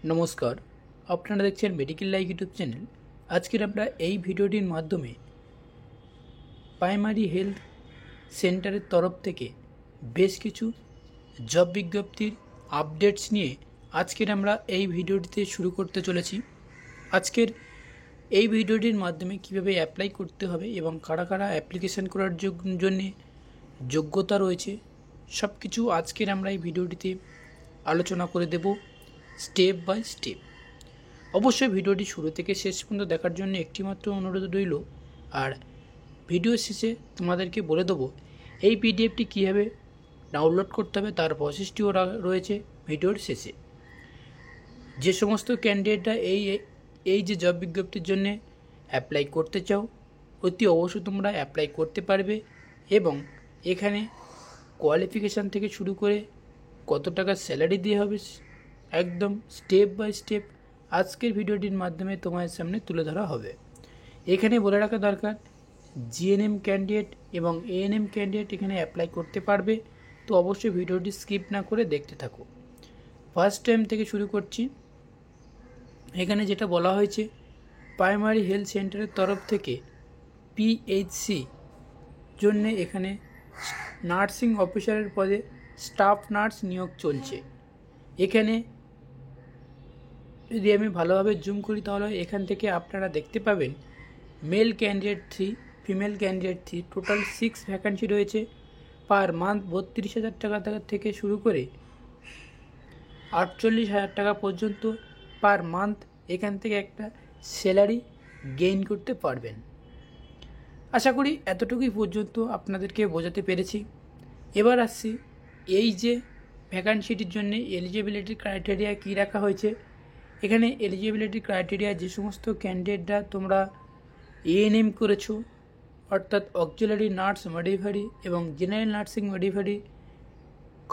নমস্কার, আপনারা দেখছেন মেডিকেল লাইভ ইউটিউব চ্যানেল। আজকের আমরা এই ভিডিওটির মাধ্যমে প্রাইমারি হেলথ সেন্টারের তরফ থেকে বেশ কিছু জব বিজ্ঞপ্তির আপডেটস নিয়ে আজকের আমরা এই ভিডিওটিতে শুরু করতে চলেছি। আজকের এই ভিডিওটির মাধ্যমে কিভাবে অ্যাপ্লাই করতে হবে এবং কারা কারা অ্যাপ্লিকেশন করার জন্যে যোগ্যতা রয়েছে সব কিছু আজকের আমরা এই ভিডিওটিতে আলোচনা করে দেব স্টেপ বাই স্টেপ। অবশ্যই ভিডিওটি শুরু থেকে শেষ পর্যন্ত দেখার জন্য একটিমাত্র অনুরোধ রইল। আর ভিডিও শেষে তোমাদেরকে বলে দেবো এই পিডিএফটি কীভাবে ডাউনলোড করতে হবে, তার প্রসেসটিও রয়েছে ভিডিওর শেষে। যে সমস্ত ক্যান্ডিডেটরা এই যে জব বিজ্ঞপ্তির জন্য অ্যাপ্লাই করতে চাও, অতি অবশ্যই তোমরা অ্যাপ্লাই করতে পারবে। এবং এখানে কোয়ালিফিকেশান থেকে শুরু করে কত টাকা স্যালারি দিয়ে হবে একদম স্টেপ বাই স্টেপ আজকের ভিডিওটির মাধ্যমে তোমাদের সামনে তুলে ধরা হবে। এখানে বলে রাখা দরকার, জিএনএম ক্যান্ডিডেট এবং এএনএম ক্যান্ডিডেট এখানে অ্যাপ্লাই করতে পারবে। তো অবশ্যই ভিডিওটি স্কিপ না করে দেখতে থাকো। ফার্স্ট টাইম থেকে শুরু করছি। এখানে যেটা বলা হয়েছে, প্রাইমারি হেলথ সেন্টারের তরফ থেকে পিএইচসি জন্যে এখানে নার্সিং অফিসারের পদে স্টাফ নার্স নিয়োগ চলছে। এখানে যদি আমি ভালোভাবে জুম করি তাহলে এখান থেকে আপনারা দেখতে পাবেন male candidate 3, female candidate 3, total 6 vacancy রয়েছে। পার মান্থ 32,000 টাকা থেকে শুরু করে 48,000 টাকা পর্যন্ত পার মান্থ এখান থেকে একটা স্যালারি গেইন করতে পারবেন। আশা করি এতটুকুই পর্যন্ত আপনাদেরকে বোঝাতে পেরেছি। এবার আসছি এই যে ভ্যাকান্সিটির জন্য এলিজিবিলিটি ক্রাইটেরিয়া কী রাখা হয়েছে। এখানে এলিজিবিলিটি ক্রাইটেরিয়া যে সমস্ত ক্যান্ডিডেটরা তোমরা এএনএম করেছো, অর্থাৎ অক্সিলারি নার্স মডিফারি এবং জেনারেল নার্সিং মডিফারি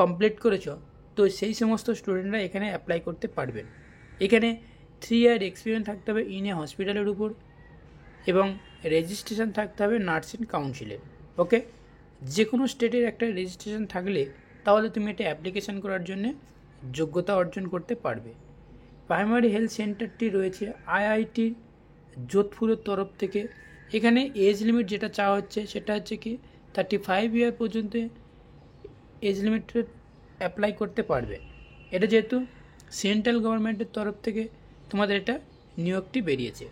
কমপ্লিট করেছো, তো সেই সমস্ত স্টুডেন্টরা এখানে অ্যাপ্লাই করতে পারবেন। এখানে 3 ইয়ার এক্সপিরিয়েন্স থাকতে হবে ইন এ হসপিটালের উপর এবং রেজিস্ট্রেশন থাকতে হবে নার্সিং কাউন্সিলে। ওকে, যে কোনো স্টেটের একটা রেজিস্ট্রেশন থাকলে তাহলে তুমি এটা অ্যাপ্লিকেশান করার জন্যে যোগ্যতা অর্জন করতে পারবে। প্রাইমারি হেলথ সেন্টারটি রয়েছে আইআইটি যোধপুরের তরফ থেকে। এখানে এজ লিমিট যেটা চাওয়া হচ্ছে সেটা হচ্ছে কি 35 ইয়ার পর্যন্ত এজ লিমিটে অ্যাপ্লাই করতে পারবে। এটা যেহেতু সেন্ট্রাল গভর্নমেন্টের তরফ থেকে তোমাদের এটা নিয়োগটি বেরিয়েছে।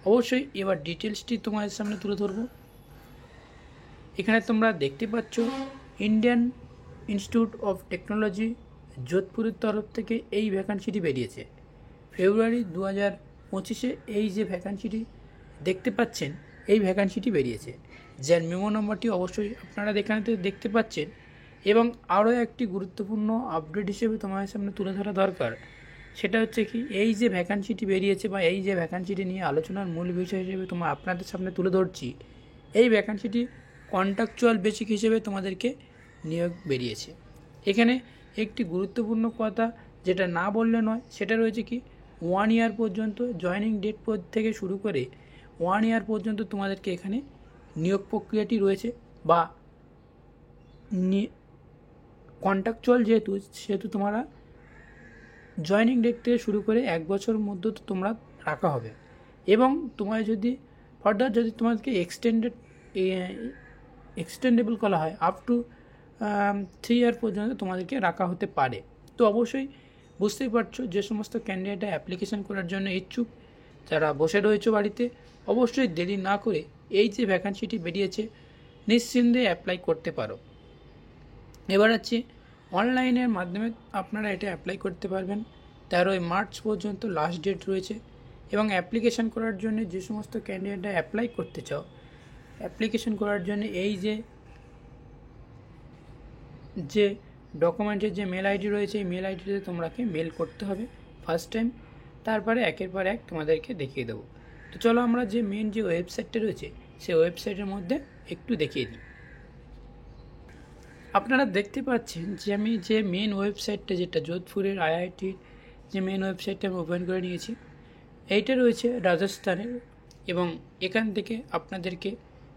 অবশ্যই এবার ডিটেলসটি তোমাদের সামনে তুলে ধরবো। এখানে তোমরা দেখতে পাচ্ছ ইন্ডিয়ান ইনস্টিটিউট অফ টেকনোলজি যোধপুরের তরফ থেকে এই ভ্যাকান্সিটি বেরিয়েছে ফেব্রুয়ারি 2025-এ। এই যে ভ্যাকান্সিটি দেখতে পাচ্ছেন এই ভ্যাকান্সিটি বেরিয়েছে, যার মেমো নম্বরটি অবশ্যই আপনারা এখানে দেখতে পাচ্ছেন। এবং আরও একটি গুরুত্বপূর্ণ আপডেট হিসেবে তোমাদের সামনে তুলে ধরা দরকার, সেটা হচ্ছে কি এই যে ভ্যাকান্সিটি বেরিয়েছে বা এই যে ভ্যাকান্সিটি নিয়ে আলোচনার মূল বিষয় হিসেবে আপনাদের সামনে তুলে ধরছি, এই ভ্যাকান্সিটি কন্ট্রাকচুয়াল বেসিক হিসেবে তোমাদেরকে নিয়োগ বেরিয়েছে। এখানে একটি গুরুত্বপূর্ণ কথা যেটা না বললে নয়, সেটা রয়েছে কি 1 ইয়ার পর্যন্ত জয়েনিং ডেট থেকে শুরু করে 1 ইয়ার পর্যন্ত তোমাদেরকে এখানে নিয়োগ প্রক্রিয়াটি রয়েছে। বা কন্ট্রাকচুয়াল সেহেতু তোমরা জয়েনিং ডেট থেকে শুরু করে 1 বছর মধ্যে তোমরা রাখা হবে। এবং তোমার যদি ফার্দার যদি তোমাদেরকে এক্সটেন্ডেবল করা হয় আপ টু 3 ইয়ার পর্যন্ত তোমাদেরকে রাখা হতে পারে। তো অবশ্যই বুঝতেই পারছো, যে সমস্ত ক্যান্ডিডেটরা অ্যাপ্লিকেশন করার জন্য ইচ্ছুক, যারা বসে রয়েছে বাড়িতে, অবশ্যই দেরি না করে এই যে ভ্যাকান্সিটি বেরিয়েছে নিশ্চিন্তে অ্যাপ্লাই করতে পারো। এবার আছে অনলাইনের মাধ্যমে আপনারা এটা অ্যাপ্লাই করতে পারবেন। 13 মার্চ পর্যন্ত লাস্ট ডেট রয়েছে। এবং অ্যাপ্লিকেশন করার জন্য যে সমস্ত ক্যান্ডিডেটরা অ্যাপ্লাই করতে চাও, অ্যাপ্লিকেশন করার জন্য এই যে ডকুমেন্টের যে মেল আইডি রয়েছে, এই মেল আইডিতে তোমরাকে মেল করতে হবে ফার্স্ট টাইম। তারপরে একের পর এক তোমাদেরকে দেখিয়ে দেবো। তো চলো আমরা যে মেন যে ওয়েবসাইটটা রয়েছে সেই ওয়েবসাইটের মধ্যে একটু দেখিয়ে দিই। আপনারা দেখতে পাচ্ছেন যে আমি যে মেন ওয়েবসাইটটা, যেটা যোধপুরের আইআইটির যে মেন ওয়েবসাইটটা আমি ওপেন করে নিয়েছি, এইটা রয়েছে রাজস্থানের। এবং এখান থেকে আপনাদেরকে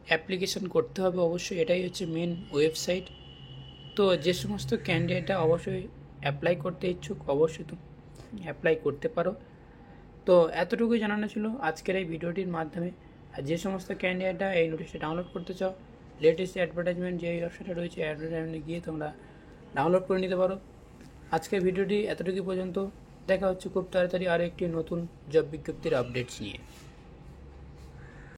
অ্যাপ্লিকেশন করতে হবে অবশ্যই। এটাই হচ্ছে মেন ওয়েবসাইট। তো যে সমস্ত ক্যান্ডিডেটরা অবশ্যই অ্যাপ্লাই করতে ইচ্ছুক, অবশ্যই অ্যাপ্লাই করতে পারো। তো এতটুকুই জানানো ছিল আজকের এই ভিডিওটির মাধ্যমে। আর যে সমস্ত ক্যান্ডিডেটরা এই নোটিশটা ডাউনলোড করতে চাও, লেটেস্ট অ্যাডভার্টাইজমেন্ট যে ওয়েবসাইটে রয়েছে অ্যাডভার্টাইজমেন্টে গিয়ে তোমরা ডাউনলোড করে নিতে পারো। আজকের ভিডিওটি এতটুকু পর্যন্ত। দেখা হচ্ছে খুব তাড়াতাড়ি আরও একটি নতুন জব বিজ্ঞপ্তির আপডেটস নিয়ে।